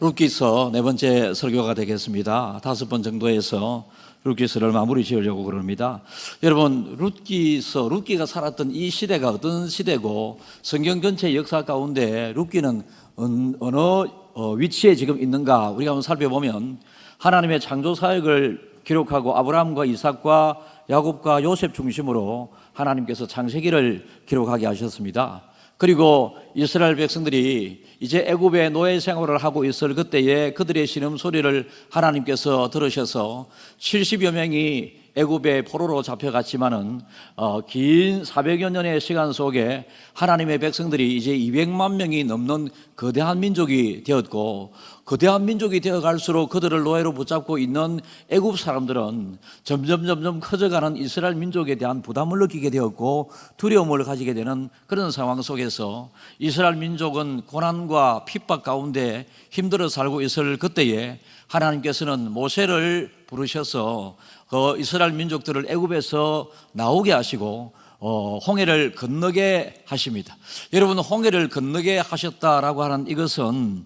룻기서 네 번째 설교가 되겠습니다. 5번 정도에서 룻기서를 마무리 지으려고 그럽니다. 여러분, 룻기가 살았던 이 시대가 어떤 시대고 성경 전체 역사 가운데 룻기는 어느 위치에 지금 있는가 우리가 한번 살펴보면, 하나님의 창조 사역을 기록하고 아브라함과 이삭과 야곱과 요셉 중심으로 하나님께서 창세기를 기록하게 하셨습니다. 그리고 이스라엘 백성들이 이제 애굽의 노예 생활을 하고 있을 그때에 그들의 신음소리를 하나님께서 들으셔서 70여 명이 애굽의 포로로 잡혀갔지만은 긴 400여 년의 시간 속에 하나님의 백성들이 이제 200만 명이 넘는 거대한 민족이 되었고, 거대한 민족이 되어갈수록 그들을 노예로 붙잡고 있는 애굽 사람들은 점점 커져가는 이스라엘 민족에 대한 부담을 느끼게 되었고 두려움을 가지게 되는 그런 상황 속에서 이스라엘 민족은 고난과 핍박 가운데 힘들어 살고 있을 그때에 하나님께서는 모세를 부르셔서 이스라엘 민족들을 애굽에서 나오게 하시고 홍해를 건너게 하십니다. 여러분, 홍해를 건너게 하셨다라고 하는 이것은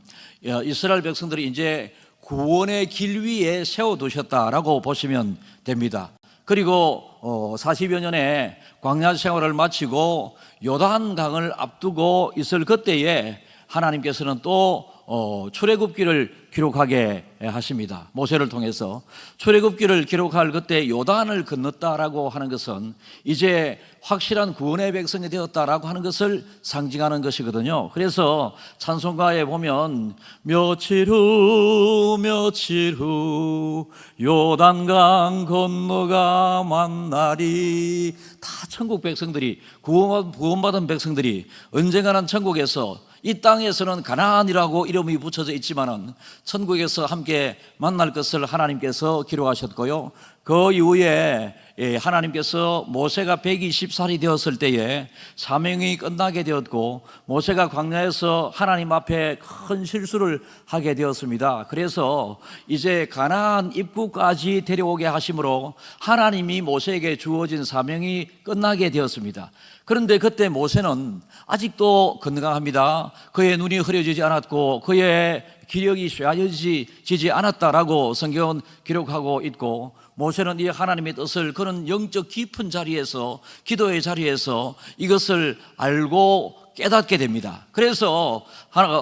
이스라엘 백성들이 이제 구원의 길 위에 세워두셨다라고 보시면 됩니다. 그리고 40여 년의 광야 생활을 마치고 요단강을 앞두고 있을 그때에 하나님께서는 또 출애굽기를 기록하게 하십니다. 모세를 통해서 출애굽기를 기록할 그때 요단을 건넜다라고 하는 것은 이제 확실한 구원의 백성이 되었다라고 하는 것을 상징하는 것이거든요. 그래서 찬송가에 보면 며칠 후 요단강 건너가 만나리, 다 천국 백성들이, 구원받은 백성들이 언젠가는 천국에서, 이 땅에서는 가나안이라고 이름이 붙여져 있지만은 천국에서 함께 만날 것을 하나님께서 기록하셨고요. 그 이후에 하나님께서 모세가 120살이 되었을 때에 사명이 끝나게 되었고, 모세가 광야에서 하나님 앞에 큰 실수를 하게 되었습니다. 그래서 이제 가나안 입구까지 데려오게 하심으로 하나님이 모세에게 주어진 사명이 끝나게 되었습니다. 그런데 그때 모세는 아직도 건강합니다. 그의 눈이 흐려지지 않았고 그의 기력이 쇠하여지지 않았다라고 성경은 기록하고 있고, 모세는 이 하나님의 뜻을 그런 영적 깊은 자리에서, 기도의 자리에서 이것을 알고 깨닫게 됩니다. 그래서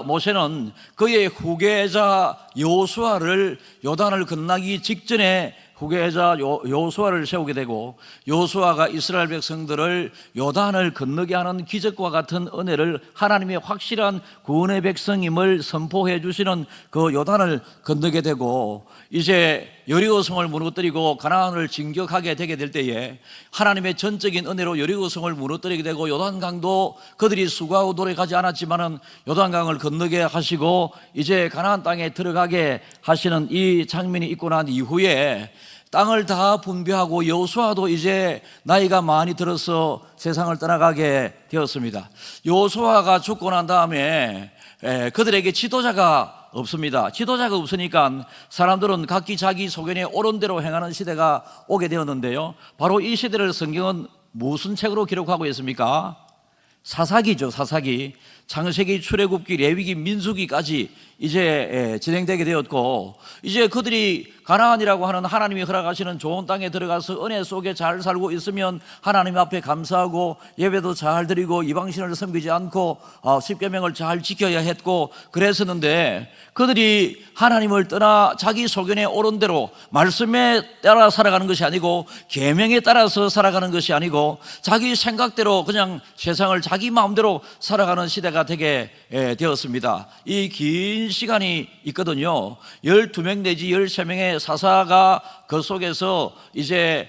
모세는 그의 후계자 여호수아를 요단을 건너기 직전에 후계자 여호수아를 세우게 되고, 여호수아가 이스라엘 백성들을 요단을 건너게 하는 기적과 같은 은혜를, 하나님의 확실한 구원의 백성임을 선포해 주시는 그 요단을 건너게 되고, 이제 여리고성을 무너뜨리고 가나안을 진격하게 되게 될 때에 하나님의 전적인 은혜로 여리고성을 무너뜨리게 되고, 요단강도 그들이 수고하고 노력하지 않았지만은 요단강을 건너게 하시고 이제 가나안 땅에 들어가게 하시는 이 장면이 있고 난 이후에 땅을 다 분배하고 여호수아도 이제 나이가 많이 들어서 세상을 떠나가게 되었습니다. 여호수아가 죽고 난 다음에 그들에게 지도자가 없습니다. 지도자가 없으니까 사람들은 각기 자기 소견에 옳은 대로 행하는 시대가 오게 되었는데요, 바로 이 시대를 성경은 무슨 책으로 기록하고 있습니까? 사사기죠. 사사기. 창세기, 출애굽기, 레위기, 민수기까지 이제 진행되게 되었고, 이제 그들이 가나안이라고 하는 하나님이 허락하시는 좋은 땅에 들어가서 은혜 속에 잘 살고 있으면 하나님 앞에 감사하고 예배도 잘 드리고 이방신을 섬기지 않고 십계명을 잘 지켜야 했고 그랬었는데, 그들이 하나님을 떠나 자기 소견에 옳은 대로 말씀에 따라 살아가는 것이 아니고, 계명에 따라서 살아가는 것이 아니고, 자기 생각대로 그냥 세상을 자기 마음대로 살아가는 시대가 되게 되었습니다. 이 긴 시간이 있거든요. 12명 내지 13명의 사사가 그 속에서 이제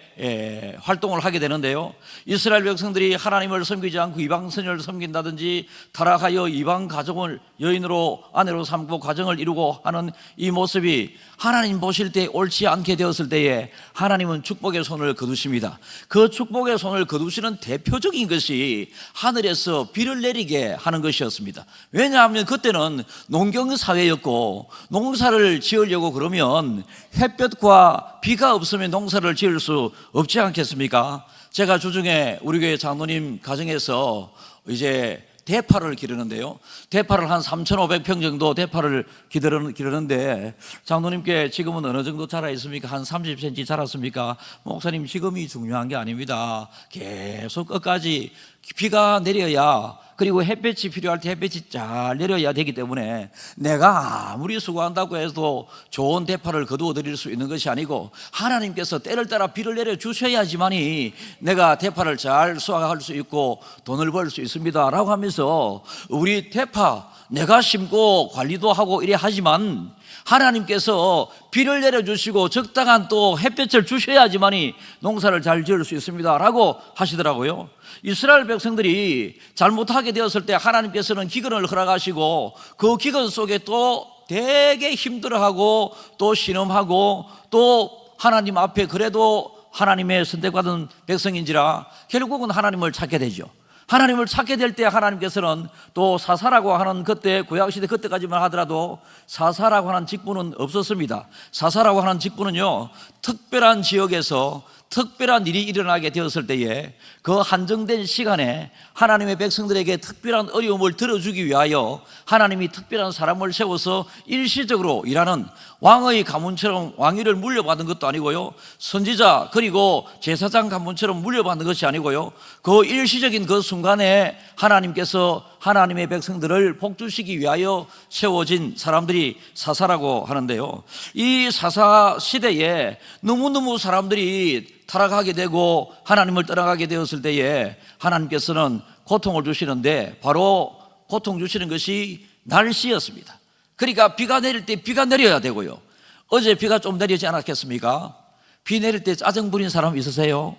활동을 하게 되는데요, 이스라엘 백성들이 하나님을 섬기지 않고 이방 선녀를 섬긴다든지 타락하여 이방 가정을 여인으로 아내로 삼고 가정을 이루고 하는 이 모습이 하나님 보실 때 옳지 않게 되었을 때에 하나님은 축복의 손을 거두십니다. 그 축복의 손을 거두시는 대표적인 것이 하늘에서 비를 내리게 하는 것이었습니다. 왜냐하면 그때는 농경사회였고, 농사를 지으려고 그러면 햇볕과 비가 없으면 농사를 지을 수 없지 않겠습니까? 제가 주중에 우리 교회 장로님 가정에서 이제 대파를 기르는데요. 대파를 한 3,500평 정도 대파를 기르는데 장로님께 지금은 어느 정도 자라 있습니까? 한 30cm 자랐습니까? 목사님, 지금이 중요한 게 아닙니다. 계속 끝까지 비가 내려야, 그리고 햇볕이 필요할 때 햇볕이 잘 내려야 되기 때문에 내가 아무리 수고한다고 해도 좋은 대파를 거두어 드릴 수 있는 것이 아니고 하나님께서 때를 따라 비를 내려 주셔야지만이 내가 대파를 잘 수확할 수 있고 돈을 벌 수 있습니다 라고 하면서, 우리 대파 내가 심고 관리도 하고 이래 하지만 하나님께서 비를 내려주시고 적당한 또 햇볕을 주셔야지만이 농사를 잘 지을 수 있습니다 라고 하시더라고요. 이스라엘 백성들이 잘못하게 되었을 때 하나님께서는 기근을 허락하시고 그 기근 속에 또 되게 힘들어하고 또 신음하고 또 하나님 앞에 그래도 하나님의 선택받은 백성인지라 결국은 하나님을 찾게 되죠. 하나님을 찾게 될 때 하나님께서는 또 사사라고 하는, 그때 구약시대 그때까지만 하더라도 사사라고 하는 직분은 없었습니다. 사사라고 하는 직분은요, 특별한 지역에서 특별한 일이 일어나게 되었을 때에 그 한정된 시간에 하나님의 백성들에게 특별한 어려움을 들어주기 위하여 하나님이 특별한 사람을 세워서 일시적으로 일하는, 왕의 가문처럼 왕위를 물려받은 것도 아니고요, 선지자 그리고 제사장 가문처럼 물려받는 것이 아니고요, 그 일시적인 그 순간에 하나님께서 하나님의 백성들을 복주시기 위하여 세워진 사람들이 사사라고 하는데요, 이 사사 시대에 너무너무 사람들이 타락하게 되고 하나님을 떠나가게 되었을 때에 하나님께서는 고통을 주시는데, 바로 고통 주시는 것이 날씨였습니다. 그러니까 비가 내릴 때 비가 내려야 되고요. 어제 비가 좀 내리지 않았겠습니까? 비 내릴 때 짜증 부린 사람 있으세요?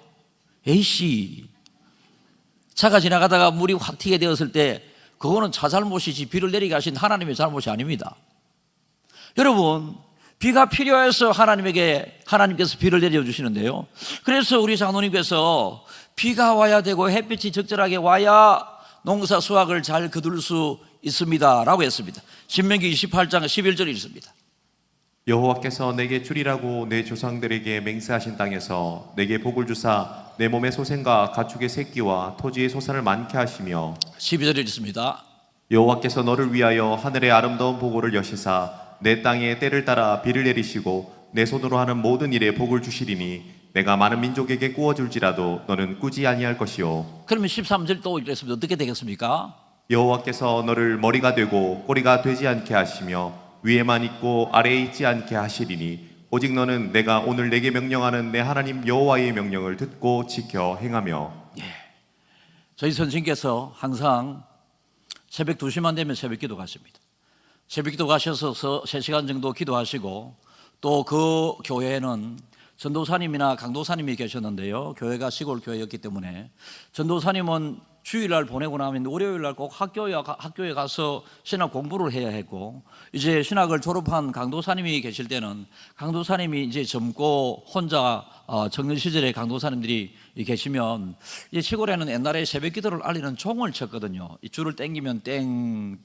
에이씨, 차가 지나가다가 물이 확 튀게 되었을 때 그거는 차 잘못이지 비를 내리게 하신 하나님의 잘못이 아닙니다. 여러분, 비가 필요해서 하나님께서 비를 내려주시는데요, 그래서 우리 장로님께서 비가 와야 되고 햇빛이 적절하게 와야 농사 수확을 잘 거둘 수 있습니다 라고 했습니다. 신명기 28장 11절에 있습니다. 여호와께서 내게 주리라고 내 조상들에게 맹세하신 땅에서 내게 복을 주사 내 몸의 소생과 가축의 새끼와 토지의 소산을 많게 하시며, 12절에 있습니다. 여호와께서 너를 위하여 하늘의 아름다운 보고를 여시사 내 땅에 때를 따라 비를 내리시고 내 손으로 하는 모든 일에 복을 주시리니 내가 많은 민족에게 구워줄지라도 너는 꾸지 아니할 것이요. 그러면 13절 또 이랬습니다. 어떻게 되겠습니까? 여호와께서 너를 머리가 되고 꼬리가 되지 않게 하시며 위에만 있고 아래에 있지 않게 하시리니 오직 너는 내가 오늘 내게 명령하는 내 하나님 여호와의 명령을 듣고 지켜 행하며. 저희 선생님께서 항상 새벽 2시만 되면 새벽기도 가십니다. 새벽기도 가셔서 3시간 정도 기도하시고, 또 그 교회에는 전도사님이나 강도사님이 계셨는데요, 교회가 시골 교회였기 때문에 전도사님은 주일날 보내고 나면 월요일날 꼭 학교에 가서 신학 공부를 해야 했고, 이제 신학을 졸업한 강도사님이 계실 때는 강도사님이 이제 젊고 혼자 청년 시절에 강도사님들이 계시면, 이 시골에는 옛날에 새벽 기도를 알리는 종을 쳤거든요. 이 줄을 땡기면 땡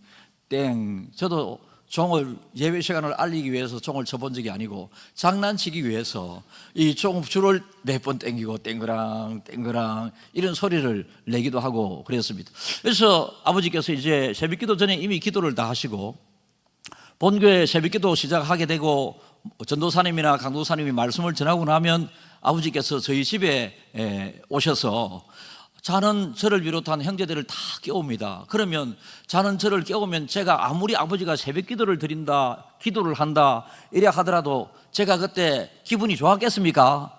저도 종을 예배 시간을 알리기 위해서 종을 쳐본 적이 아니고 장난치기 위해서 이 줄을 몇 번 땡기고 땡그랑 이런 소리를 내기도 하고 그랬습니다. 그래서 아버지께서 이제 새벽기도 전에 이미 기도를 다 하시고 본교회 새벽기도 시작하게 되고 전도사님이나 강도사님이 말씀을 전하고 나면 아버지께서 저희 집에 오셔서 자는 저를 비롯한 형제들을 다 깨웁니다. 그러면 자는 저를 깨우면 제가 아무리 아버지가 새벽 기도를 드린다, 기도를 한다 이래 하더라도 제가 그때 기분이 좋았겠습니까?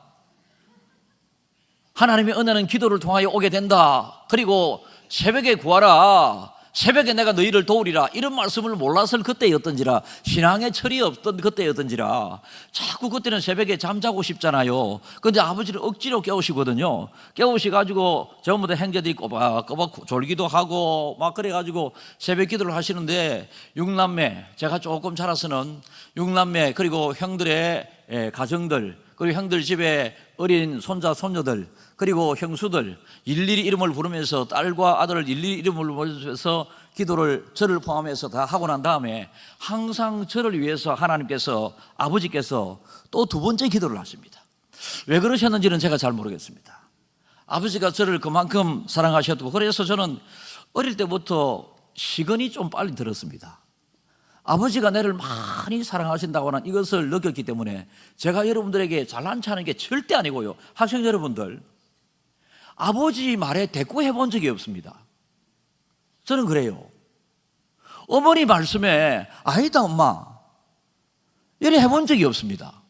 하나님의 은혜는 기도를 통하여 오게 된다, 그리고 새벽에 구하라, 새벽에 내가 너희를 도우리라, 이런 말씀을 몰랐을 그때였던지라, 신앙의 철이 없던 그때였던지라 자꾸 그때는 새벽에 잠자고 싶잖아요. 근데 아버지를 억지로 깨우시거든요. 깨우시가지고 전부 다 형제들이 꼬박꼬박 졸기도 하고 막 그래가지고 새벽 기도를 하시는데, 6남매, 제가 조금 자라서는 6남매 그리고 형들의 가정들, 그리고 형들 집에 어린 손자 손녀들, 그리고 형수들 일일이 이름을 부르면서, 딸과 아들을 일일이 이름을 부르면서 기도를 저를 포함해서 다 하고 난 다음에 항상 저를 위해서 하나님께서, 아버지께서 또 두 번째 기도를 하십니다. 왜 그러셨는지는 제가 잘 모르겠습니다. 아버지가 저를 그만큼 사랑하셨고, 그래서 저는 어릴 때부터 시건이 좀 빨리 들었습니다. 아버지가 나를 많이 사랑하신다고는 이것을 느꼈기 때문에 제가 여러분들에게 잘난 체하는 게 절대 아니고요. 학생 여러분들, 아버지 말에 대꾸해 본 적이 없습니다. 저는 그래요. 어머니 말씀에 아니다 엄마 이래 해본 적이 없습니다.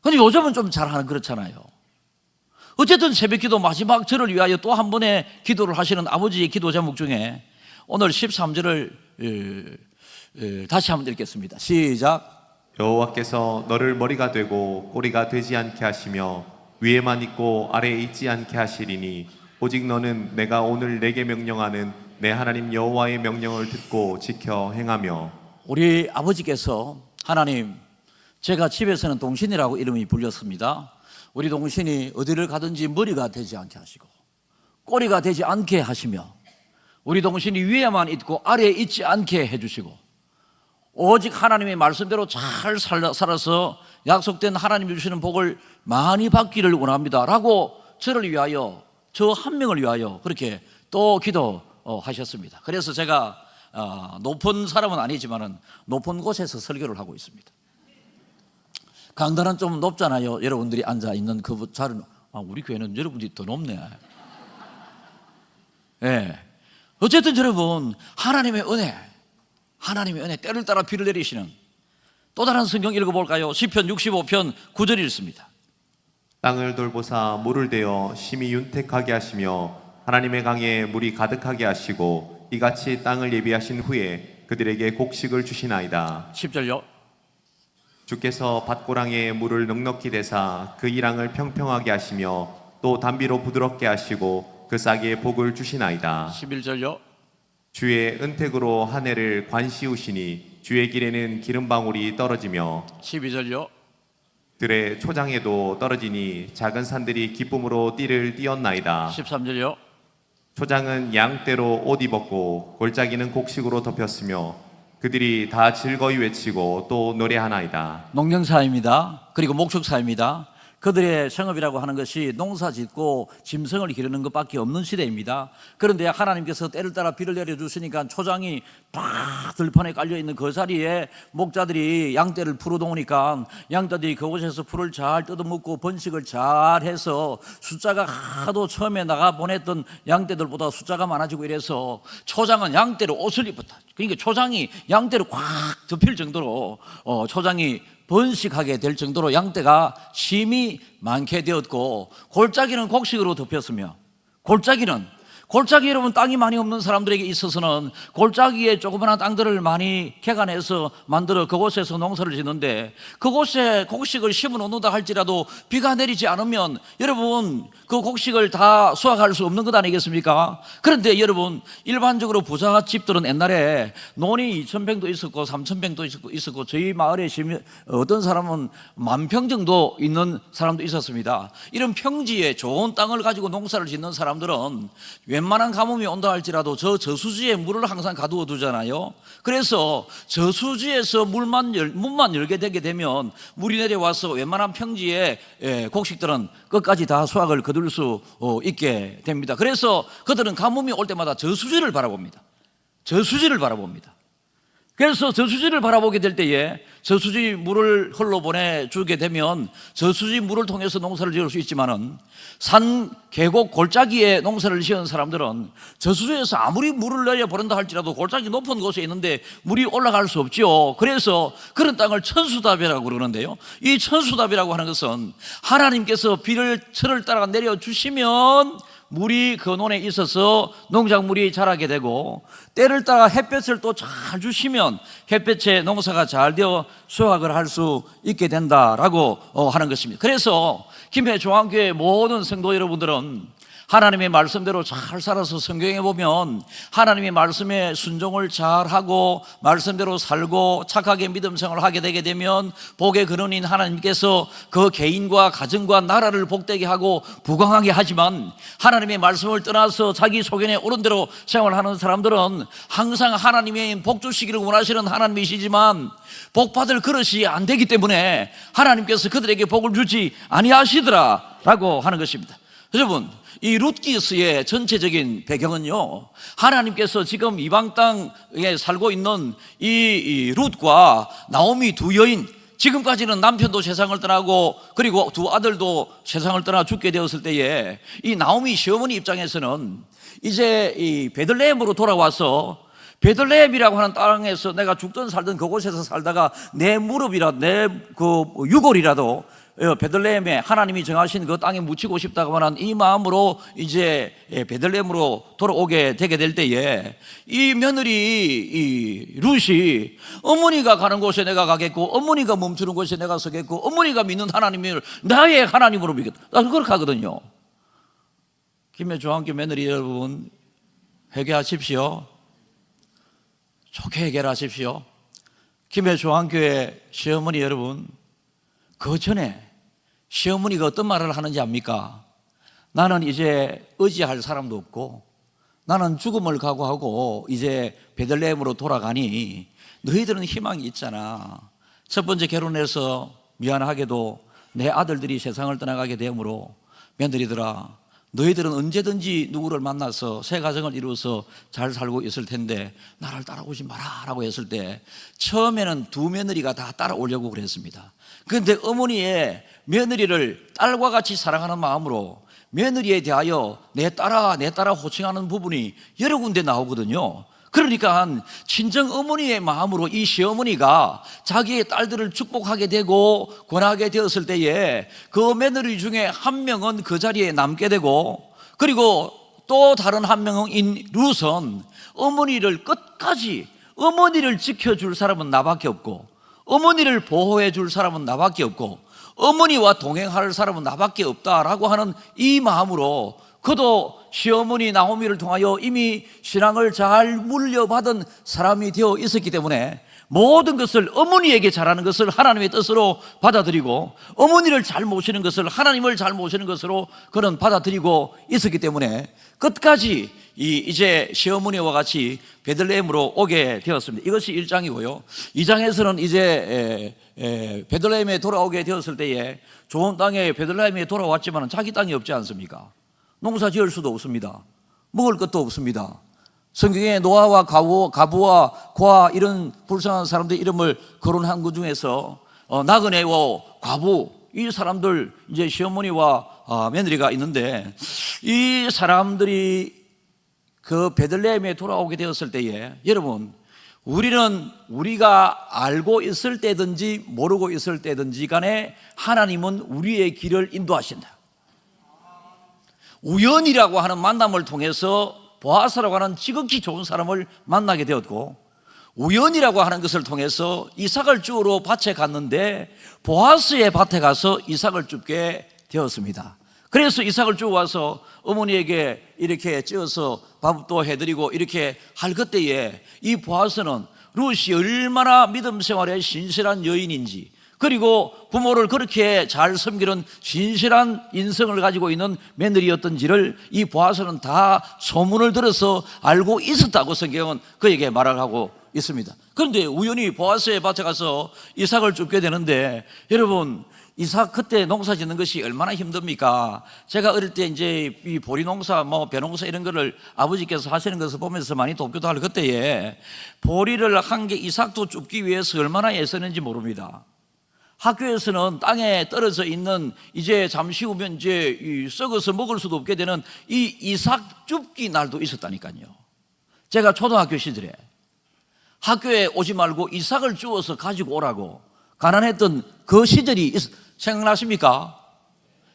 근데 요즘은 좀 잘하는 그렇잖아요. 어쨌든 새벽기도 마지막 절을 위하여 또 한 번의 기도를 하시는 아버지의 기도 제목 중에 오늘 13절을 다시 한번 읽겠습니다. 시작. 여호와께서 너를 머리가 되고 꼬리가 되지 않게 하시며 위에만 있고 아래에 있지 않게 하시리니 오직 너는 내가 오늘 내게 명령하는 내 하나님 여호와의 명령을 듣고 지켜 행하며. 우리 아버지께서 하나님, 제가 집에서는 동신이라고 이름이 불렸습니다. 우리 동신이 어디를 가든지 머리가 되지 않게 하시고 꼬리가 되지 않게 하시며 우리 동신이 위에만 있고 아래에 있지 않게 해주시고 오직 하나님의 말씀대로 잘 살아서 약속된 하나님이 주시는 복을 많이 받기를 원합니다 라고 저를 위하여, 저 한 명을 위하여 그렇게 또 기도하셨습니다. 그래서 제가 높은 사람은 아니지만 높은 곳에서 설교를 하고 있습니다. 강단은 좀 높잖아요. 여러분들이 앉아있는 그 자리는. 우리 교회는 여러분들이 더 높네. 네. 어쨌든 여러분, 하나님의 은혜 때를 따라 비를 내리시는 또 다른 성경 읽어볼까요? 시편 65편 9절 읽습니다. 땅을 돌보사 물을 대어 심히 윤택하게 하시며 하나님의 강에 물이 가득하게 하시고 이같이 땅을 예비하신 후에 그들에게 곡식을 주시나이다. 10절요. 주께서 밭고랑에 물을 넉넉히 대사 그 이랑을 평평하게 하시며 또 담비로 부드럽게 하시고 그 싹에 복을 주시나이다. 11절요. 주의 은택으로 한 해를 관시우시니 주의 길에는 기름방울이 떨어지며 12절요. 들의 초장에도 떨어지니 작은 산들이 기쁨으로 띠를 띄었나이다. 13절요. 초장은 양떼로 옷 입었고 골짜기는 곡식으로 덮였으며 그들이 다 즐거이 외치고 또 노래하나이다. 농경사입니다. 그리고 목축사입니다. 그들의 생업이라고 하는 것이 농사 짓고 짐승을 기르는 것밖에 없는 시대입니다. 그런데 하나님께서 때를 따라 비를 내려주시니까 초장이 딱 들판에 깔려있는 그 자리에 목자들이 양떼를 풀어놓으니까 양떼들이 그곳에서 풀을 잘 뜯어먹고 번식을 잘 해서 숫자가 하도 처음에 나가 보냈던 양떼들보다 숫자가 많아지고 이래서 초장은 양떼로 옷을 입었다. 그러니까 초장이 양떼로 꽉 덮일 정도로 초장이 번식하게 될 정도로 양떼가 심히 많게 되었고 골짜기는 곡식으로 덮였으며 골짜기 여러분 땅이 많이 없는 사람들에게 있어서는 골짜기에 조그마한 땅들을 많이 개간해서 만들어 그곳에서 농사를 짓는데 그곳에 곡식을 심어 놓는다 할지라도 비가 내리지 않으면 여러분 그 곡식을 다 수확할 수 없는 것 아니겠습니까? 그런데 여러분 일반적으로 부잣집들은 옛날에 논이 2,000평도 있었고 3,000평도 있었고 저희 마을에 어떤 사람은 10,000평 정도 있는 사람도 있었습니다. 이런 평지에 좋은 땅을 가지고 농사를 짓는 사람들은 웬만한 가뭄이 온다 할지라도 저 저수지에 물을 항상 가두어 두잖아요. 그래서 저수지에서 문만 열게 되게 되면 물이 내려와서 웬만한 평지에 곡식들은 끝까지 다 수확을 거둘 수 있게 됩니다. 그래서 그들은 가뭄이 올 때마다 저수지를 바라봅니다. 그래서 저수지를 바라보게 될 때에 저수지 물을 흘러보내주게 되면 저수지 물을 통해서 농사를 지을 수 있지만은 산, 계곡, 골짜기에 농사를 지은 사람들은 저수지에서 아무리 물을 내려보낸다 할지라도 골짜기 높은 곳에 있는데 물이 올라갈 수 없죠. 그래서 그런 땅을 천수답이라고 그러는데요, 이 천수답이라고 하는 것은 하나님께서 철을 따라 내려주시면 물이 그 논에 있어서 농작물이 자라게 되고 때를 따라 햇볕을 또 잘 주시면 햇볕에 농사가 잘 되어 수확을 할 수 있게 된다라고 하는 것입니다. 그래서 김해 중앙교회 모든 성도 여러분들은 하나님의 말씀대로 잘 살아서 성경에 보면 하나님의 말씀에 순종을 잘하고 말씀대로 살고 착하게 믿음 생활을 하게 되게 되면 복의 근원인 하나님께서 그 개인과 가정과 나라를 복되게 하고 부강하게 하지만 하나님의 말씀을 떠나서 자기 소견에 옳은 대로 생활하는 사람들은 항상 하나님의 복 주시기를 원하시는 하나님이시지만 복받을 그릇이 안 되기 때문에 하나님께서 그들에게 복을 주지 아니하시더라라고 하는 것입니다. 여러분, 이 룻기스의 전체적인 배경은요, 하나님께서 지금 이방 땅에 살고 있는 이 룻과 나오미 두 여인, 지금까지는 남편도 세상을 떠나고 그리고 두 아들도 세상을 떠나 죽게 되었을 때에 이 나오미 시어머니 입장에서는 이제 이 베들레헴으로 돌아와서 베들레헴이라고 하는 땅에서 내가 죽든 살든 그곳에서 살다가 내 무릎이라도 내 그 유골이라도 베들레헴에 하나님이 정하신 그 땅에 묻히고 싶다고 하는 이 마음으로 이제 베들레헴으로 돌아오게 되게 될 때에 이 며느리 이 룻이 어머니가 가는 곳에 내가 가겠고 어머니가 멈추는 곳에 내가 서겠고 어머니가 믿는 하나님을 나의 하나님으로 믿겠다. 나는 그렇게 하거든요. 김해 중앙교 며느리 여러분, 회개하십시오. 좋게 해결하십시오. 김해 중앙교회 시어머니 여러분, 그 전에 시어머니가 어떤 말을 하는지 압니까? 나는 이제 의지할 사람도 없고 나는 죽음을 각오하고 이제 베들레헴으로 돌아가니 너희들은 희망이 있잖아. 첫 번째 결혼해서 미안하게도 내 아들들이 세상을 떠나가게 되므로 며느리들아, 너희들은 언제든지 누구를 만나서 새 가정을 이루어서 잘 살고 있을 텐데 나를 따라오지 마라 라고 했을 때 처음에는 두 며느리가 다 따라오려고 그랬습니다. 그런데 어머니의 며느리를 딸과 같이 사랑하는 마음으로 며느리에 대하여 내 딸아 호칭하는 부분이 여러 군데 나오거든요. 그러니까 친정 어머니의 마음으로 이 시어머니가 자기의 딸들을 축복하게 되고 권하게 되었을 때에 그 며느리 중에 한 명은 그 자리에 남게 되고 그리고 또 다른 한 명인 룻은 어머니를 끝까지 어머니를 지켜줄 사람은 나밖에 없고 어머니를 보호해 줄 사람은 나밖에 없고 어머니와 동행할 사람은 나밖에 없다라고 하는 이 마음으로 그도 시어머니 나오미를 통하여 이미 신앙을 잘 물려받은 사람이 되어 있었기 때문에 모든 것을 어머니에게 잘하는 것을 하나님의 뜻으로 받아들이고 어머니를 잘 모시는 것을 하나님을 잘 모시는 것으로 그는 받아들이고 있었기 때문에 끝까지 이제 시어머니와 같이 베들레헴으로 오게 되었습니다. 이것이 1장이고요. 2장에서는 이제 베들레헴에 돌아오게 되었을 때에 좋은 땅에 베들레헴에 돌아왔지만 자기 땅이 없지 않습니까? 농사 지을 수도 없습니다. 먹을 것도 없습니다. 성경에 노아와 가부와 고아 이런 불쌍한 사람들 이름을 거론한 것 중에서 나그네와 과부 이 사람들 이제 시어머니와 며느리가 있는데 이 사람들이 그 베들레헴에 돌아오게 되었을 때에 여러분 우리는 우리가 알고 있을 때든지 모르고 있을 때든지 간에 하나님은 우리의 길을 인도하신다. 우연이라고 하는 만남을 통해서 보아스라고 하는 지극히 좋은 사람을 만나게 되었고 우연이라고 하는 것을 통해서 이삭을 주우러 밭에 갔는데 보아스의 밭에 가서 이삭을 줍게 되었습니다. 그래서 이삭을 주워 와서 어머니에게 이렇게 찌어서 밥도 해드리고 이렇게 할 그때에 이 보아스는 룻이 얼마나 믿음 생활에 신실한 여인인지 그리고 부모를 그렇게 잘 섬기는 신실한 인성을 가지고 있는 며느리였던지를 이 보아스는 다 소문을 들어서 알고 있었다고 성경은 그에게 말을 하고 있습니다. 그런데 우연히 보아스의 밭에 가서 이삭을 줍게 되는데 여러분 이삭 그때 농사 짓는 것이 얼마나 힘듭니까? 제가 어릴 때 이제 이 보리 농사 벼농사 이런 거를 아버지께서 하시는 것을 보면서 많이 돕기도 할 그때에 보리를 한 개 이삭도 줍기 위해서 얼마나 애쓰는지 모릅니다. 학교에서는 땅에 떨어져 있는 이제 잠시 후면 이제 썩어서 먹을 수도 없게 되는 이 이삭 줍기 날도 있었다니까요. 제가 초등학교 시절에 학교에 오지 말고 이삭을 주워서 가지고 오라고 가난했던 그 시절이 생각나십니까?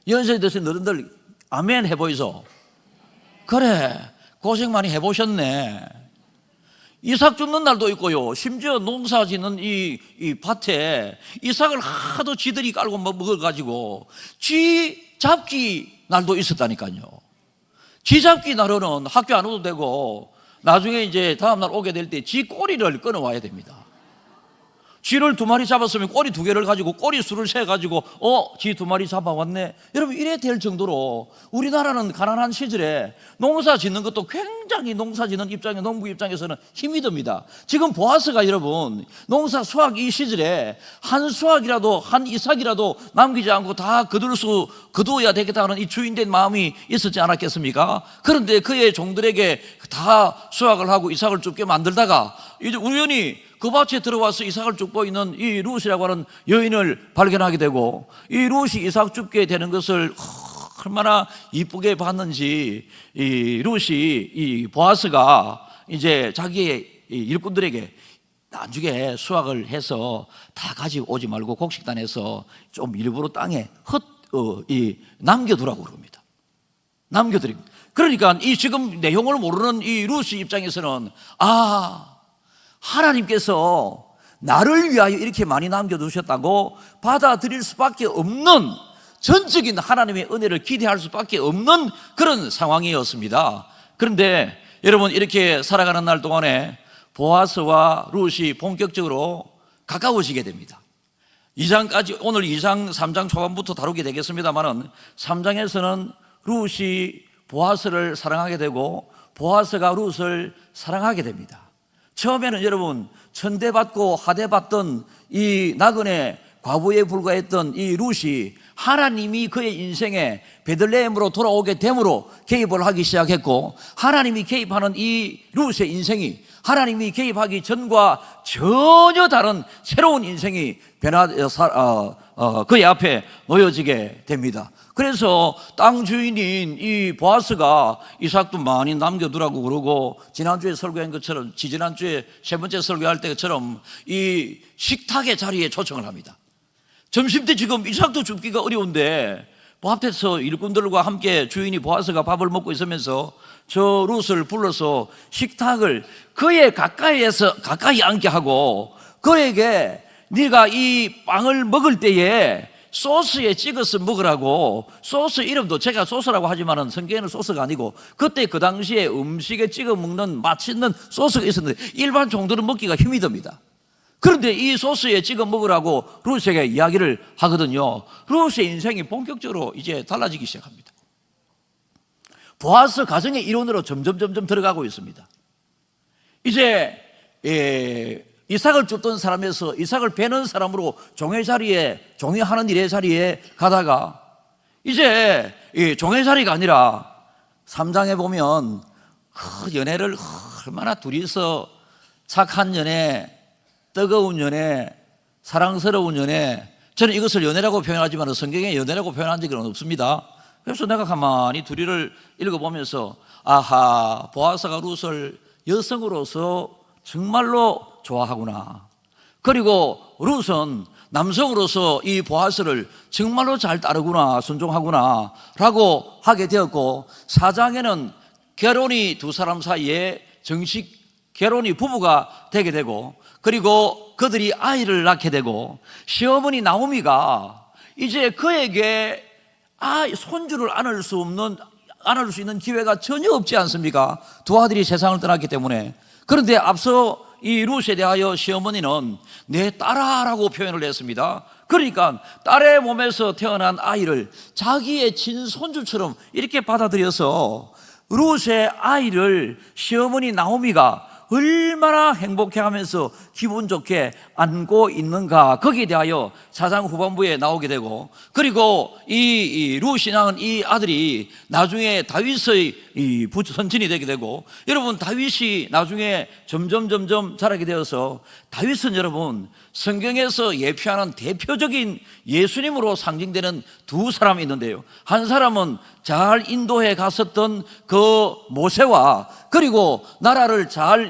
연세에 드신 어른들 아멘 해보이소. 그래 고생 많이 해보셨네. 이삭 줍는 날도 있고요. 심지어 농사 짓는 이 밭에 이삭을 하도 쥐들이 깔고 먹어가지고 쥐 잡기 날도 있었다니까요. 쥐 잡기 날에는 학교 안 오도 되고 나중에 이제 다음날 오게 될 때 쥐 꼬리를 끊어와야 됩니다. 쥐를 2마리 잡았으면 꼬리 2개를 가지고 꼬리 수를 세가지고 쥐 2마리 잡아왔네. 여러분 이래 될 정도로 우리나라는 가난한 시절에 농사 짓는 것도 굉장히 농사 짓는 입장에 농부 입장에서는 힘이 듭니다. 지금 보아스가 여러분 농사 수확 이 시절에 한 수확이라도 한 이삭이라도 남기지 않고 다 거두어야 되겠다는 이 주인된 마음이 있었지 않았겠습니까? 그런데 그의 종들에게 다 수확을 하고 이삭을 줍게 만들다가 이제 우연히 그 밭에 들어와서 이삭을 줍고 있는 이 룻이라고 하는 여인을 발견하게 되고, 이 룻이 이삭 줍게 되는 것을 얼마나 이쁘게 봤는지 이 룻이 이 보아스가 이제 자기의 일꾼들에게 나중에 수확을 해서 다 가지고 오지 말고 곡식단에서 좀 일부러 땅에 남겨두라고 그럽니다. 남겨드립니다. 그러니까 이 지금 내용을 모르는 이 룻이 입장에서는 하나님께서 나를 위하여 이렇게 많이 남겨두셨다고 받아들일 수밖에 없는, 전적인 하나님의 은혜를 기대할 수밖에 없는 그런 상황이었습니다. 그런데 여러분 이렇게 살아가는 날 동안에 보아스와 룻이 본격적으로 가까워지게 됩니다. 2장까지 오늘 2장 3장 초반부터 다루게 되겠습니다만은 3장에서는 룻이 보아스를 사랑하게 되고 보아스가 룻을 사랑하게 됩니다. 처음에는 여러분 천대받고 하대받던 이 나그네 과부에 불과했던 이 룻이 하나님이 그의 인생에 베들레헴으로 돌아오게 됨으로 개입을 하기 시작했고, 하나님이 개입하는 이 룻의 인생이 하나님이 개입하기 전과 전혀 다른 새로운 인생이 그의 앞에 놓여지게 됩니다. 그래서 땅 주인인 이 보아스가 이삭도 많이 남겨두라고 그러고, 지난주에 설교한 것처럼, 지지난주에 3번째 설교할 때처럼 이 식탁의 자리에 초청을 합니다. 점심때 지금 이삭도 줍기가 어려운데 밭에서 일꾼들과 함께 주인이 보아스가 밥을 먹고 있으면서 저 룻을 불러서 식탁을 그의 가까이 앉게 하고, 그에게 네가 이 빵을 먹을 때에 소스에 찍어서 먹으라고, 소스 이름도 제가 소스라고 하지만은 성경에는 소스가 아니고 그때 그 당시에 음식에 찍어 먹는 맛있는 소스가 있었는데 일반 종들은 먹기가 힘이 듭니다. 그런데 이 소스에 찍어 먹으라고 룻에게 이야기를 하거든요. 룻의 인생이 본격적으로 이제 달라지기 시작합니다. 보아스 가정의 일원으로 점점 들어가고 있습니다. 이제 이삭을 줍던 사람에서 이삭을 베는 사람으로 종회하는 일의 자리에 가다가 이제 종회 자리가 아니라 3장에 보면 그 연애를 얼마나 둘이서 착한 연애, 뜨거운 연애, 사랑스러운 연애, 저는 이것을 연애라고 표현하지만 성경에 연애라고 표현한 적은 없습니다. 그래서 내가 가만히 둘이를 읽어보면서 보아스가 룻을 여성으로서 정말로 좋아하구나, 그리고 룻은 남성으로서 이 보아스를 정말로 잘 따르구나, 순종하구나 라고 하게 되었고, 4장에는 결혼이 두 사람 사이에 정식 결혼이 부부가 되게 되고, 그리고 그들이 아이를 낳게 되고, 시어머니 나오미가 이제 그에게 손주를 안을 수 있는 기회가 전혀 없지 않습니까? 두 아들이 세상을 떠났기 때문에. 그런데 앞서 이 룻에 대하여 시어머니는 내 딸아라고 표현을 했습니다. 그러니까 딸의 몸에서 태어난 아이를 자기의 친손주처럼 이렇게 받아들여서 룻의 아이를 시어머니 나오미가 얼마나 행복해하면서 기분 좋게 안고 있는가, 거기에 대하여 4장 후반부에 나오게 되고, 그리고 이 룻이 낳은 이 아들이 나중에 다윗의 선친이 되게 되고, 여러분 다윗이 나중에 점점 자라게 되어서, 다윗은 여러분 성경에서 예표하는 대표적인 예수님으로 상징되는 두 사람이 있는데요, 한 사람은 잘 인도해 갔었던 그 모세와, 그리고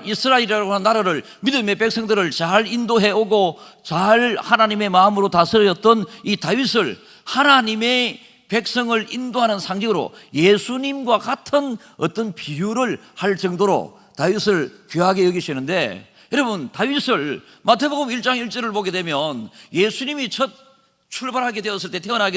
이스라엘이라고 하는 나라를, 믿음의 백성들을 잘 인도해 오고 잘 하나님의 마음으로 다스렸던 이 다윗을 하나님의 백성을 인도하는 상징으로 예수님과 같은 어떤 비유를 할 정도로 다윗을 귀하게 여기시는데, 여러분 다윗을 마태복음 1장 1절을 보게 되면 예수님이 첫 태어나게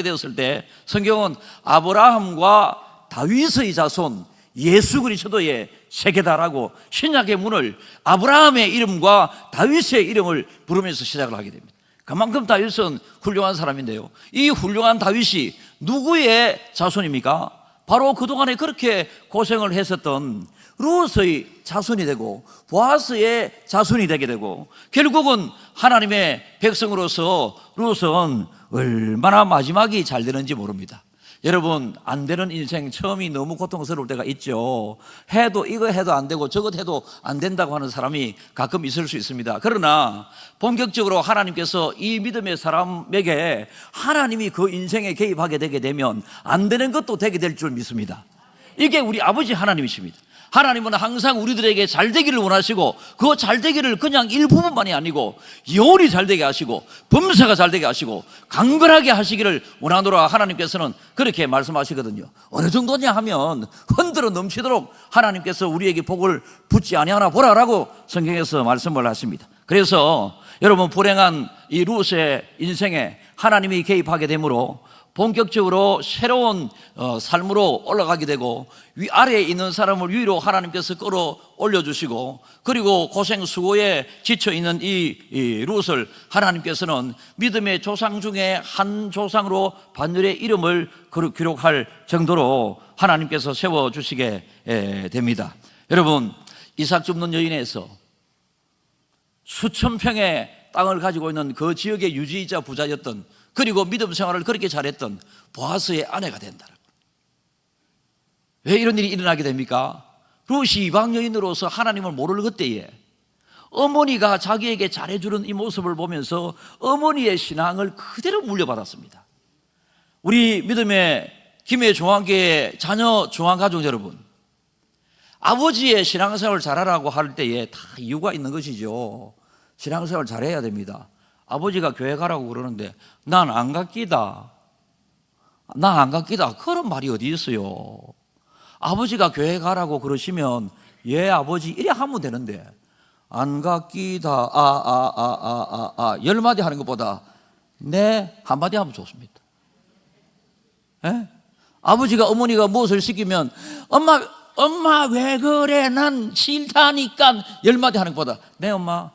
되었을 때 성경은 아브라함과 다윗의 자손 예수 그리스도의 세계다라고 신약의 문을 아브라함의 이름과 다윗의 이름을 부르면서 시작을 하게 됩니다. 그만큼 다윗은 훌륭한 사람인데요, 이 훌륭한 다윗이 누구의 자손입니까? 바로 그동안에 그렇게 고생을 했었던 룻의 자손이 되고 보아스의 자손이 되게 되고, 결국은 하나님의 백성으로서 룻은 얼마나 마지막이 잘 되는지 모릅니다. 여러분, 안 되는 인생 처음이 너무 고통스러울 때가 있죠. 해도 이거 해도 안 되고 저것 해도 안 된다고 하는 사람이 가끔 있을 수 있습니다. 그러나 본격적으로 하나님께서 이 믿음의 사람에게 하나님이 그 인생에 개입하게 되게 되면 안 되는 것도 되게 될 줄 믿습니다. 이게 우리 아버지 하나님이십니다. 하나님은 항상 우리들에게 잘 되기를 원하시고, 그 잘 되기를 그냥 일부분만이 아니고 영원히 잘 되게 하시고 범사가 잘 되게 하시고 강건하게 하시기를 원하노라. 하나님께서는 그렇게 말씀하시거든요. 어느 정도냐 하면 흔들어 넘치도록 하나님께서 우리에게 복을 붓지 아니하나 보라라고 성경에서 말씀을 하십니다. 그래서 여러분, 불행한 이 룻의 인생에 하나님이 개입하게 되므로 본격적으로 새로운 삶으로 올라가게 되고, 위아래에 있는 사람을 위로 하나님께서 끌어 올려주시고, 그리고 고생 수고에 지쳐있는 이 룻을 하나님께서는 믿음의 조상 중에 한 조상으로 반열의 이름을 기록할 정도로 하나님께서 세워주시게 됩니다. 여러분, 이삭 줍는 여인에서 수천 평의 땅을 가지고 있는 그 지역의 유지이자 부자였던, 그리고 믿음 생활을 그렇게 잘했던 보아스의 아내가 된다. 왜 이런 일이 일어나게 됩니까? 룻이 이방 여인으로서 하나님을 모를 그때에 어머니가 자기에게 잘해주는 이 모습을 보면서 어머니의 신앙을 그대로 물려받았습니다. 우리 믿음의 김해 중앙교회 자녀 중앙가족 여러분, 아버지의 신앙생활을 잘하라고 할 때에 다 이유가 있는 것이죠. 신앙생활을 잘해야 됩니다. 아버지가 교회 가라고 그러는데 난 안 갔기다, 나 안 갔기다, 그런 말이 어디 있어요. 아버지가 교회 가라고 그러시면 예 아버지 이래 하면 되는데, 안 갔기다 열 마디 하는 것보다 네 한마디 하면 좋습니다. 예? 아버지가 어머니가 무엇을 시키면 엄마 왜 그래, 난 싫다니까 열 마디 하는 것보다 네 엄마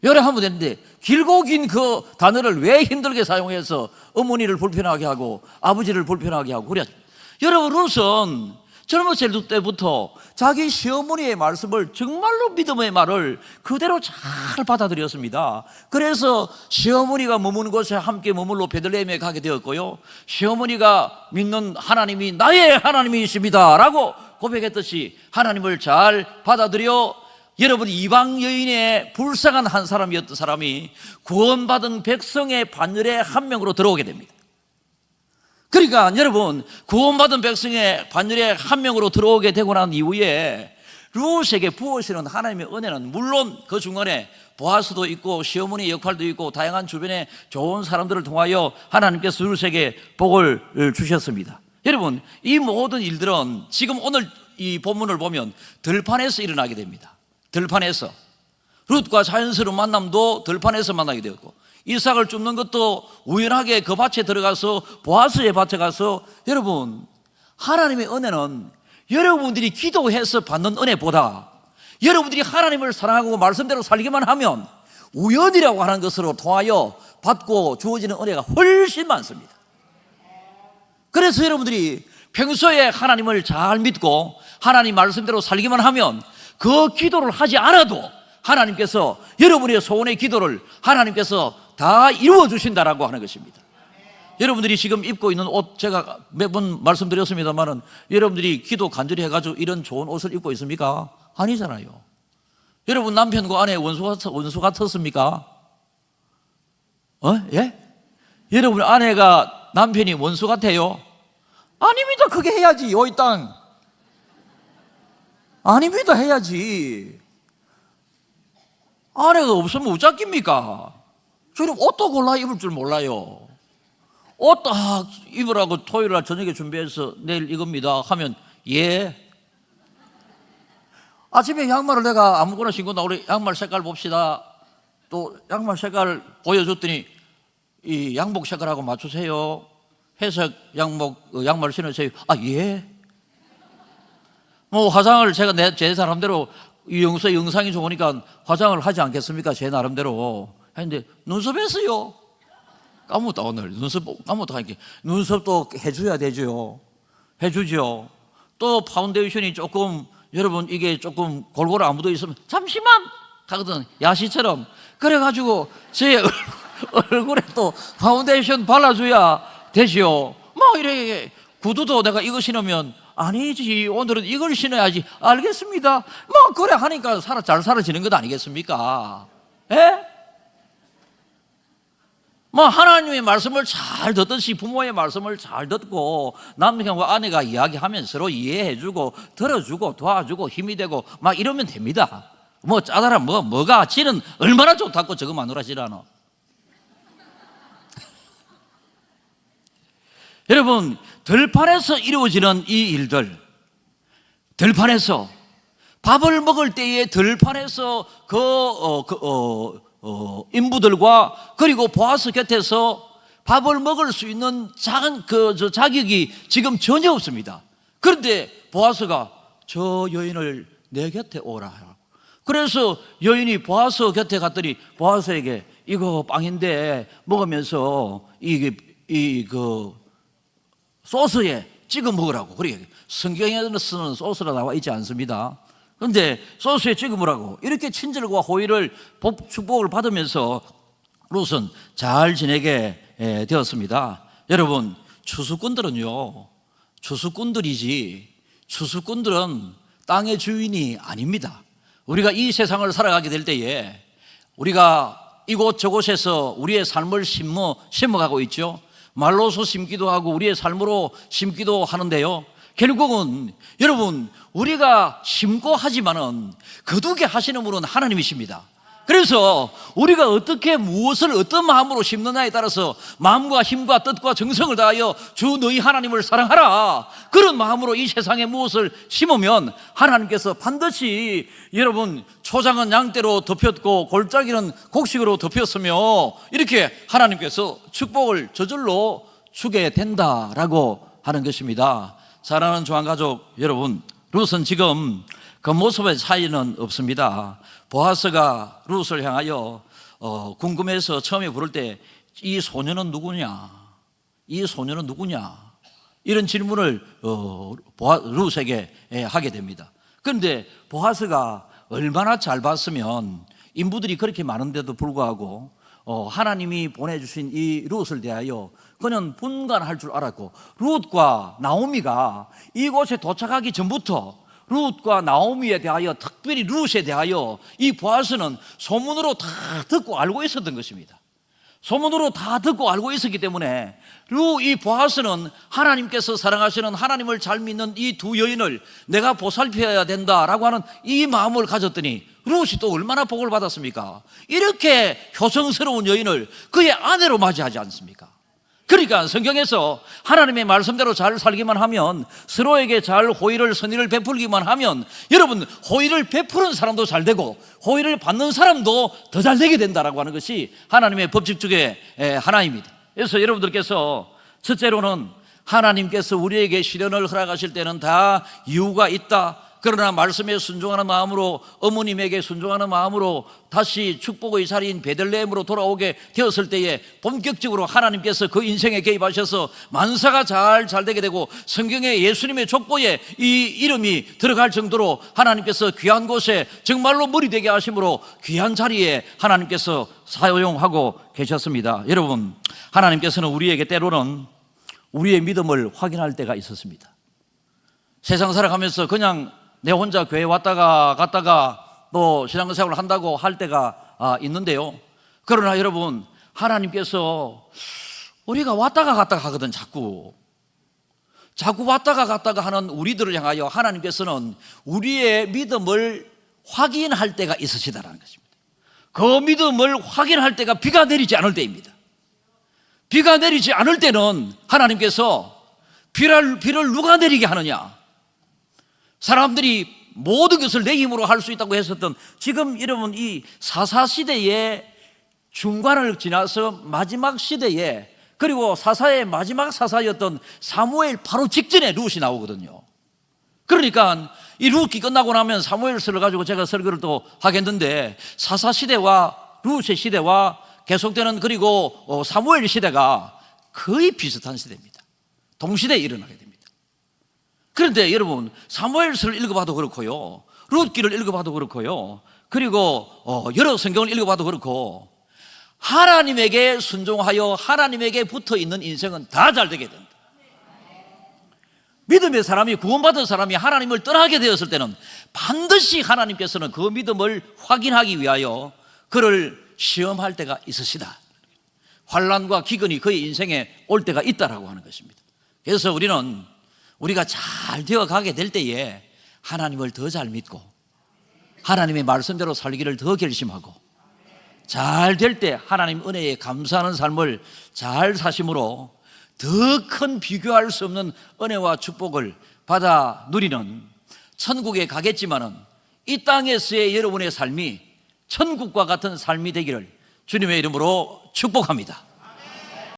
열에 하면 되는데, 길고 긴 그 단어를 왜 힘들게 사용해서 어머니를 불편하게 하고 아버지를 불편하게 하고 그래. 여러분, 룻은 젊었을 때부터 자기 시어머니의 말씀을, 정말로 믿음의 말을 그대로 잘 받아들였습니다. 그래서 시어머니가 머무는 곳에 함께 머물러 베들레헴에 가게 되었고요, 시어머니가 믿는 하나님이 나의 하나님이십니다 라고 고백했듯이 하나님을 잘 받아들여, 여러분, 이방 여인의 불쌍한 한 사람이었던 사람이 구원받은 백성의 반열에 한 명으로 들어오게 됩니다. 그러니까 여러분, 구원받은 백성의 반열에 한 명으로 들어오게 되고 난 이후에 룻에게 부어지는 하나님의 은혜는 물론 그 중간에 보아스도 있고 시어머니 역할도 있고 다양한 주변에 좋은 사람들을 통하여 하나님께서 룻에게 복을 주셨습니다. 여러분, 이 모든 일들은 지금 오늘 이 본문을 보면 들판에서 일어나게 됩니다. 들판에서 룻과 자연스러운 만남도 들판에서 만나게 되었고, 이삭을 줍는 것도 우연하게 그 밭에 들어가서 보아스의 밭에 가서, 여러분, 하나님의 은혜는 여러분들이 기도해서 받는 은혜보다 여러분들이 하나님을 사랑하고 말씀대로 살기만 하면 우연이라고 하는 것으로 통하여 받고 주어지는 은혜가 훨씬 많습니다. 그래서 여러분들이 평소에 하나님을 잘 믿고 하나님 말씀대로 살기만 하면 그 기도를 하지 않아도 하나님께서 여러분의 소원의 기도를 하나님께서 다 이루어 주신다라고 하는 것입니다. 여러분들이 지금 입고 있는 옷, 제가 몇 번 말씀드렸습니다만은 여러분들이 기도 간절히 해가지고 이런 좋은 옷을 입고 있습니까? 아니잖아요. 여러분 남편과 아내 원수 같았습니까? 예? 여러분 아내가 남편이 원수 같아요? 아닙니다. 그게 해야지. 이 땅 아닙니다. 해야지. 아내가 없으면 어쩌깁니까? 저는 옷도 골라 입을 줄 몰라요. 옷 딱 입으라고 토요일날 저녁에 준비해서 내일 이겁니다 하면 예. 아침에 양말을 내가 아무거나 신고 나오래. 양말 색깔 봅시다. 또 양말 색깔 보여줬더니 이 양복 색깔하고 맞추세요. 회색 양말 신으세요. 아 예. 뭐 화장을 제가 제 나름대로 이 영상이 좋으니까 화장을 하지 않겠습니까? 제 나름대로 했는데 눈썹했어요. 까먹었다. 오늘 눈썹 까먹었다 하니까 눈썹도 해줘야 되죠. 해주죠. 또 파운데이션이 조금 여러분 이게 조금 골고루 안 묻어 있으면 잠시만 하거든. 야시처럼. 그래가지고 제 얼굴에 또 파운데이션 발라줘야 되죠. 뭐 이렇게 구두도 내가 이거 신으면 아니지 오늘은 이걸 신어야지. 알겠습니다. 뭐 그래 하니까 잘 살아지는 것 아니겠습니까? 예? 뭐 하나님의 말씀을 잘 듣듯이 부모의 말씀을 잘 듣고 남편과 아내가 이야기하면 서로 이해해주고 들어주고 도와주고 힘이 되고 막 이러면 됩니다. 뭐 짜다라 뭐가 지는 얼마나 좋다고 저거 마누라지라노. 여러분 들판에서 이루어지는 이 일들, 들판에서 밥을 먹을 때에 들판에서 인부들과 그리고 보아스 곁에서 밥을 먹을 수 있는 자격이 지금 전혀 없습니다. 그런데 보아스가 저 여인을 내 곁에 오라. 그래서 여인이 보아스 곁에 갔더니 보아스에게 이거 빵인데 먹으면서 소스에 찍어 먹으라고. 그래 성경에는 쓰는 소스라 나와 있지 않습니다. 그런데 소스에 찍어 먹으라고 이렇게 친절과 호의를 축복을 받으면서 룻은 잘 지내게 되었습니다. 여러분 추수꾼들은요, 추수꾼들이지 추수꾼들은 땅의 주인이 아닙니다. 우리가 이 세상을 살아가게 될 때에 우리가 이곳 저곳에서 우리의 삶을 심어가고 있죠. 말로서 심기도 하고 우리의 삶으로 심기도 하는데요, 결국은 여러분 우리가 심고 하지만은 거두게 하시는 분은 하나님이십니다. 그래서 우리가 어떻게 무엇을 어떤 마음으로 심느냐에 따라서 마음과 힘과 뜻과 정성을 다하여 주 너희 하나님을 사랑하라, 그런 마음으로 이 세상에 무엇을 심으면 하나님께서 반드시 여러분 초장은 양떼로 덮였고 골짜기는 곡식으로 덮였으며 이렇게 하나님께서 축복을 저절로 주게 된다라고 하는 것입니다. 사랑하는 조항가족 여러분, 룻은 지금 겉모습의 차이는 없습니다. 보아스가 룻을 향하여 궁금해서 처음에 부를 때 이 소녀는 누구냐, 이 소녀는 누구냐 이런 질문을 룻에게 하게 됩니다. 그런데 보아스가 얼마나 잘 봤으면 인부들이 그렇게 많은데도 불구하고 하나님이 보내주신 이 룻을 대하여 그는 분간할 줄 알았고, 룻과 나오미가 이곳에 도착하기 전부터 룻과 나오미에 대하여, 특별히 룻에 대하여 이 보아스는 소문으로 다 듣고 알고 있었던 것입니다. 소문으로 다 듣고 알고 있었기 때문에 이 보아스는 하나님께서 사랑하시는, 하나님을 잘 믿는 이 두 여인을 내가 보살펴야 된다라고 하는 이 마음을 가졌더니 룻이 또 얼마나 복을 받았습니까? 이렇게 효성스러운 여인을 그의 아내로 맞이하지 않습니까? 그러니까 성경에서 하나님의 말씀대로 잘 살기만 하면, 서로에게 잘 호의를 선의를 베풀기만 하면 여러분 호의를 베푸는 사람도 잘 되고 호의를 받는 사람도 더 잘 되게 된다라고 하는 것이 하나님의 법칙 중에 하나입니다. 그래서 여러분들께서 첫째로는 하나님께서 우리에게 시련을 허락하실 때는 다 이유가 있다. 그러나 말씀에 순종하는 마음으로, 어머님에게 순종하는 마음으로 다시 축복의 자리인 베들레헴으로 돌아오게 되었을 때에 본격적으로 하나님께서 그 인생에 개입하셔서 만사가 잘 되게 되고 성경에 예수님의 족보에 이 이름이 들어갈 정도로 하나님께서 귀한 곳에 정말로 머리 되게 하심으로 귀한 자리에 하나님께서 사용하고 계셨습니다. 여러분, 하나님께서는 우리에게 때로는 우리의 믿음을 확인할 때가 있었습니다. 세상 살아가면서 그냥 내 혼자 교회 왔다가 갔다가 또 신앙생활을 한다고 할 때가 있는데요, 그러나 여러분 하나님께서 우리가 왔다가 갔다가 하거든. 자꾸 왔다가 갔다가 하는 우리들을 향하여 하나님께서는 우리의 믿음을 확인할 때가 있으시다라는 것입니다. 그 믿음을 확인할 때가 비가 내리지 않을 때입니다. 비가 내리지 않을 때는 하나님께서 비를 누가 내리게 하느냐, 사람들이 모든 것을 내 힘으로 할 수 있다고 했었던, 지금 여러분 이 사사시대의 중간을 지나서 마지막 시대에, 그리고 사사의 마지막 사사였던 사무엘 바로 직전에 룻이 나오거든요. 그러니까 이 룻기 끝나고 나면 사무엘서를 가지고 제가 설교를 또 하겠는데, 사사시대와 룻의 시대와 계속되는, 그리고 사무엘 시대가 거의 비슷한 시대입니다. 동시대에 일어나게 됩니다. 그런데 여러분, 사무엘서를 읽어봐도 그렇고요, 룻기를 읽어봐도 그렇고요, 그리고 여러 성경을 읽어봐도 그렇고, 하나님에게 순종하여 하나님에게 붙어있는 인생은 다 잘 되게 된다. 믿음의 사람이, 구원받은 사람이 하나님을 떠나게 되었을 때는 반드시 하나님께서는 그 믿음을 확인하기 위하여 그를 시험할 때가 있으시다. 환난과 기근이 그의 인생에 올 때가 있다라고 하는 것입니다. 그래서 우리가 잘 되어가게 될 때에 하나님을 더 잘 믿고 하나님의 말씀대로 살기를 더 결심하고, 잘 될 때 하나님 은혜에 감사하는 삶을 잘 사심으로 더 큰 비교할 수 없는 은혜와 축복을 받아 누리는, 천국에 가겠지만은 이 땅에서의 여러분의 삶이 천국과 같은 삶이 되기를 주님의 이름으로 축복합니다.